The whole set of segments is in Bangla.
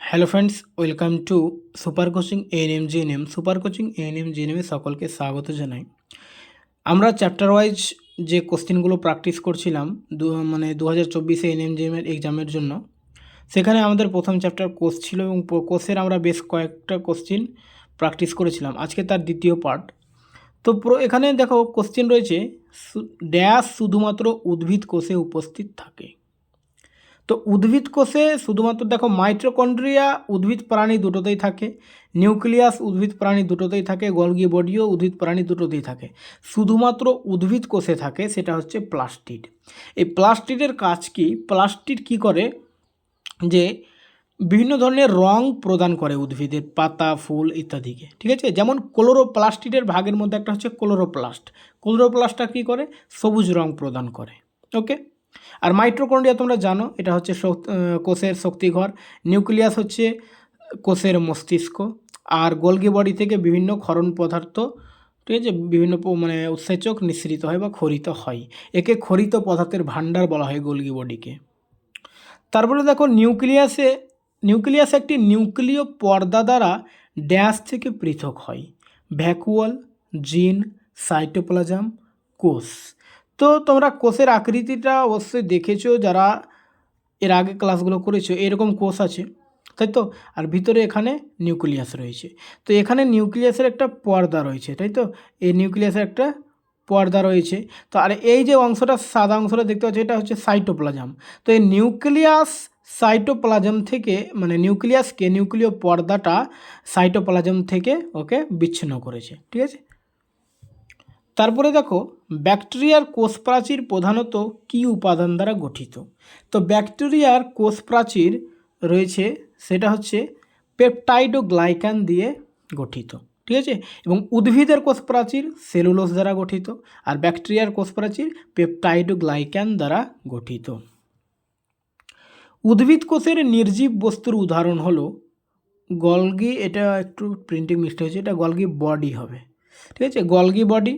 Hello friends, welcome to super coaching ANM GNM. Super coaching ANM জিএনএমে সকলকে স্বাগত জানাই। আমরা চ্যাপ্টার ওয়াইজ যে কোশ্চেনগুলো প্র্যাকটিস করছিলাম 2024 এএনএম জিএনএমের এক্সামের জন্য, সেখানে আমাদের প্রথম চ্যাপ্টার কোর্স ছিল এবং কোর্সের আমরা বেশ কয়েকটা কোশ্চেন প্র্যাকটিস করেছিলাম। আজকে তার দ্বিতীয় পার্ট। তো এখানে দেখো কোশ্চেন রয়েছে, ড্যাশ শুধুমাত্র উদ্ভিদ কোষে উপস্থিত থাকে। তো উদ্ভিদ কোষে শুধুমাত্র দেখো মাইটোকন্ড্রিয়া উদ্ভিদ প্রাণী দুটোতেই থাকে, নিউক্লিয়াস উদ্ভিদ প্রাণী দুটোতেই থাকে, গলগি বডিও উদ্ভিদ প্রাণী দুটোতেই থাকে। শুধুমাত্র উদ্ভিদ কোষে থাকে, সেটা হচ্ছে প্লাস্টিড। এই প্লাস্টিডের কাজ কি? প্লাস্টিড কি করে যে বিভিন্ন ধরনের রং প্রদান করে উদ্ভিদের পাতা, ফুল ইত্যাদিকে, ঠিক আছে। যেমন ক্লোরোপ্লাস্টিডের ভাগের মধ্যে একটা হচ্ছে ক্লোরোপ্লাস্ট। ক্লোরোপ্লাস্টটা কী করে? সবুজ রং প্রদান করে। ওকে। আর মাইটোকন্ড্রিয়া তোমরা জানো, এটা হচ্ছে কোষের শক্তিঘর। নিউক্লিয়াস হচ্ছে কোষের মস্তিষ্ক। আর গোলগি বডি থেকে বিভিন্ন ক্ষরণ পদার্থ, ঠিক আছে, বিভিন্ন উৎসেচক নিঃসৃত হয় বা খরিত হয়। একে খরিত পদার্থের ভাণ্ডার বলা হয় গোলগি বডিকে। তারপরে দেখো নিউক্লিয়াস একটি নিউক্লিয় পর্দা দ্বারা ড্যাশ থেকে পৃথক হয়। ভ্যাকুয়াল, জিন, সাইটোপ্লাজম, কোষ। তো তোমরা কোষের আকৃতিটা অবশ্যই দেখেছো, যারা এর আগে ক্লাসগুলো করেছো। এরকম কোষ আছে, তাই তো। আর ভিতরে এখানে নিউক্লিয়াস রয়েছে। তো এখানে নিউক্লিয়াসের একটা পর্দা রয়েছে, তাই তো। এই নিউক্লিয়াসের একটা পর্দা রয়েছে। তো আর এই যে অংশটা, সাদা অংশটা দেখতে পাচ্ছি, এটা হচ্ছে সাইটোপ্লাজম। তো এই নিউক্লিয়াস সাইটোপ্লাজম থেকে, নিউক্লিয়াসকে, নিউক্লিয় পর্দাটা সাইটোপ্লাজম থেকে ওকে বিচ্ছিন্ন করেছে, ঠিক আছে। তারপরে দেখো, ব্যাকটেরিয়ার কোষ প্রাচীর প্রধানত কী উপাদান দ্বারা গঠিত? তো ব্যাকটেরিয়ার কোষ প্রাচীর রয়েছে, সেটা হচ্ছে পেপটাইড ও গ্লাইকান দিয়ে গঠিত, ঠিক আছে। এবং উদ্ভিদের কোষ প্রাচীর সেলুলোজ দ্বারা গঠিত, আর ব্যাকটেরিয়ার কোষ প্রাচীর পেপটাইড ও গ্লাইকান দ্বারা গঠিত। উদ্ভিদ কোষের নির্জীব বস্তুর উদাহরণ হলো গলগি, এটা একটু প্রিন্টিং মিস্টেক হয়েছে, এটা গলগি বডি হবে, ঠিক আছে। Golgi body,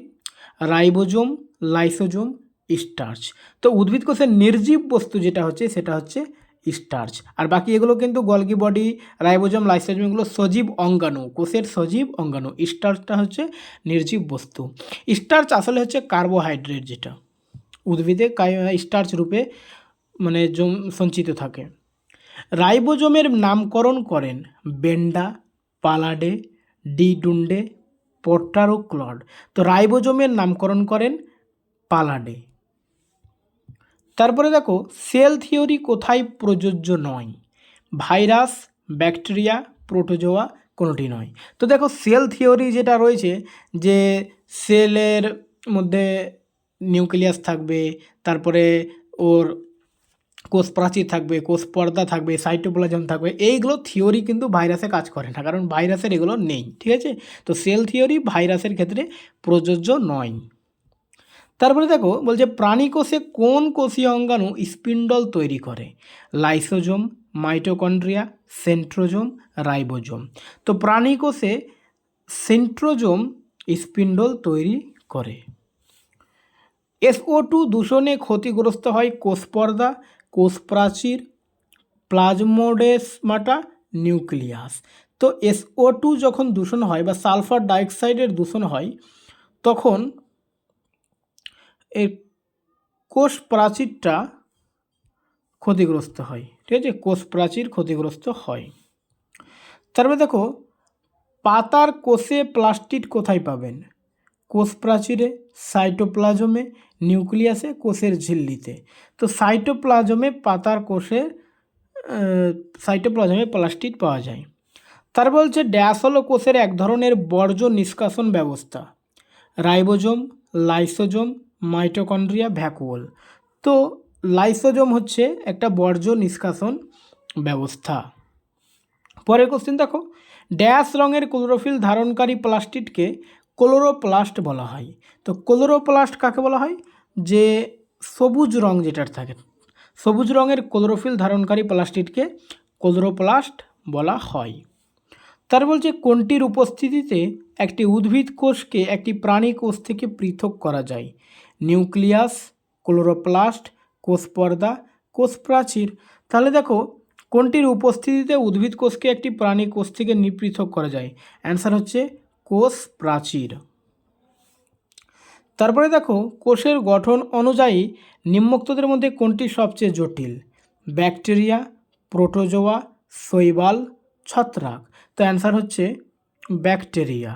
ribosome, lysosome, starch. তো উদ্ভিদ কোষের নির্জীব বস্তু যেটা হচ্ছে, সেটা হচ্ছে স্টার্চ। আর বাকি এগুলো কিন্তু গলগি বডি, রাইবোজোম, লাইসোজোম, এগুলো সজীব অঙ্গাণু, কোষের সজীব অঙ্গাণু। স্টার্চটা হচ্ছে নির্জীব বস্তু। স্টার্চ আসলে হচ্ছে কার্বোহাইড্রেট, যেটা উদ্ভিদে স্টার্চ রূপে সঞ্চিত থাকে। রাইবোজোমের নামকরণ করেন বেন্ডা, পালাডে, ডি ডুন্ডে, পর্টার ও ক্লড। তো রাইবোজোমের নামকরণ করেন পালাডে। তারপরে দেখো, সেল থিওরি কোথায় প্রযোজ্য নয়? ভাইরাস, ব্যাকটেরিয়া, প্রোটোজোয়া, কোনোটি নয়। তো দেখো, সেল থিওরি যেটা রয়েছে, যে সেলের মধ্যে নিউক্লিয়াস থাকবে, তারপরে ওর কোষ প্রাচীর থাকবে, কোষ পর্দা থাকবে, সাইটোপ্লাজম থাকবে, এইগুলো থিওরি কিন্তু ভাইরাসে কাজ করে না, কারণ ভাইরাসের এগুলো নেই, ঠিক আছে। তো সেল থিওরি ভাইরাসের ক্ষেত্রে প্রযোজ্য নয়। তারপরে দেখো, বলছে প্রাণী কোষে কোন কোষীয় অঙ্গাণু স্পিন্ডল তৈরি করে? Lysosome, mitochondria, centrosome, ribosome. তো প্রাণী কোষে সেন্ট্রোজোম স্পিন্ডল তৈরি করে। SO2 দূষণে ক্ষতিগ্রস্ত হয় কোষ পর্দা, কোষ প্রাচীর, প্লাজমোডেসমাটা, নিউক্লিয়াস। তো SO2 যখন দূষণ হয় বা সালফার ডাইঅক্সাইডের দূষণ হয়, তখন এই কোষ প্রাচীরটা ক্ষতিগ্রস্ত হয়, ঠিক আছে। কোষ প্রাচীর ক্ষতিগ্রস্ত হয়। তারপরে দেখো, পাতার কোষে প্লাস্টিড কোথায় পাবেন? কোষ প্রাচীরে, সাইটোপ্লাজমে, নিউক্লিয়াসে, কোষের ঝিল্লিতে। তো সাইটোপ্লাজমে প্লাস্টিড পাওয়া যায়। তার বলছে ড্যাশ হলো কোষের এক ধরনের বর্জ্য নিষ্কাশন ব্যবস্থা। Ribosome, lysosome, mitochondria, vacuole. তো লাইসোজোম হচ্ছে একটা বর্জ্য নিষ্কাশন ব্যবস্থা। পরের কোশ্চেন দেখো, ড্যাশ রঙের ক্লোরোফিল ধারণকারী প্লাস্টিডকে ক্লোরোপ্লাস্ট বলা হয়। তো ক্লোরোপ্লাস্ট কাকে বলা হয়? যে সবুজ রং যেটার থাকে, সবুজ রঙের ক্লোরোফিল ধারণকারী প্লাস্টিডকে ক্লোরোপ্লাস্ট বলা হয়। তার বলছে কোনটির উপস্থিতিতে একটি উদ্ভিদ কোষকে একটি প্রাণী কোষ থেকে পৃথক করা যায়? নিউক্লিয়াস, ক্লোরোপ্লাস্ট, কোষ পর্দা, কোষ প্রাচীর। তাহলে দেখো, কোনটির উপস্থিতিতে উদ্ভিদ কোষকে একটি প্রাণী কোষ থেকে পৃথক করা যায়? অ্যান্সার হচ্ছে কোষ প্রাচীর। তারপরে দেখো, কোষের গঠন অনুযায়ী নিম্নোক্তদের মধ্যে কোনটি সবচেয়ে জটিল? ব্যাকটেরিয়া, প্রোটোজোয়া, শৈবাল, ছত্রাক। তো অ্যান্সার হচ্ছে ব্যাকটেরিয়া।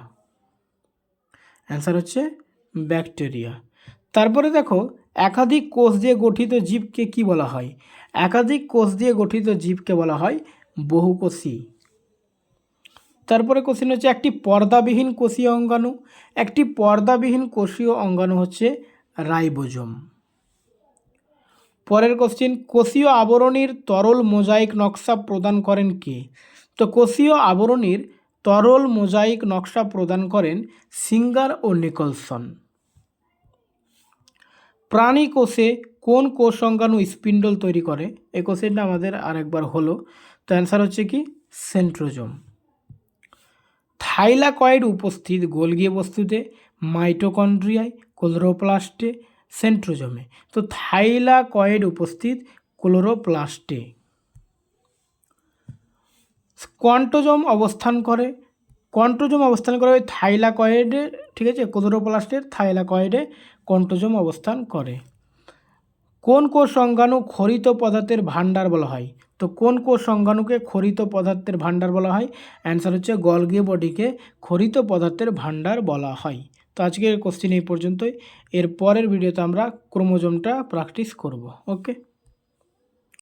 অ্যান্সার হচ্ছে ব্যাকটেরিয়া। তারপরে দেখো, একাধিক কোষ দিয়ে গঠিত জীবকে কি বলা হয়? একাধিক কোষ দিয়ে গঠিত জীবকে বলা হয় বহুকোষী। তারপরে কোশ্চেন হচ্ছে, একটি পর্দাবিহীন কোষীয় অঙ্গাণু। একটি পর্দাবিহীন কোষীয় অঙ্গাণু হচ্ছে রাইবোজোম। পরের কোশ্চেন, কোষীয় আবরণীর তরল মোজাইক নকশা প্রদান করেন কে? তো কোষীয় আবরণীর তরল মোজাইক নকশা প্রদান করেন সিঙ্গার ও নিকলসন। প্রাণী কোষে কোন কোষ অঙ্গাণু স্পিন্ডল তৈরি করে? এই কোশ্চেনটা আমাদের আরেকবার হলো। তো অ্যান্সার হচ্ছে কি সেন্ট্রোজোম। থাইলাকয়েড উপস্থিত গোলগি বস্তুতে, মাইটোকন্ড্রিয়ায়, ক্লোরোপ্লাস্টে, সেন্ট্রোজোমে। তো থাইলাকয়েড উপস্থিত ক্লোরোপ্লাস্টে। কোয়ান্টোজোম অবস্থান করে ওই থাইলাকয়েডে, ঠিক আছে, ক্লোরোপ্লাস্টের থাইলাকয়েডে কোয়ান্টোজোম অবস্থান করে। কোন কোষ অঙ্গাণু খরিত পদার্থের ভাণ্ডার বলা হয়? তো কোন কোষ অঙ্গাণুকে খরিত পদার্থের ভাণ্ডার বলা হয়? অ্যান্সার হচ্ছে গলগি বডিকে খরিত পদার্থের ভাণ্ডার বলা হয়। তো আজকের কোশ্চেন এই পর্যন্তই। এর পরের ভিডিওতে আমরা ক্রোমোজোমটা প্র্যাকটিস করব। ওকে।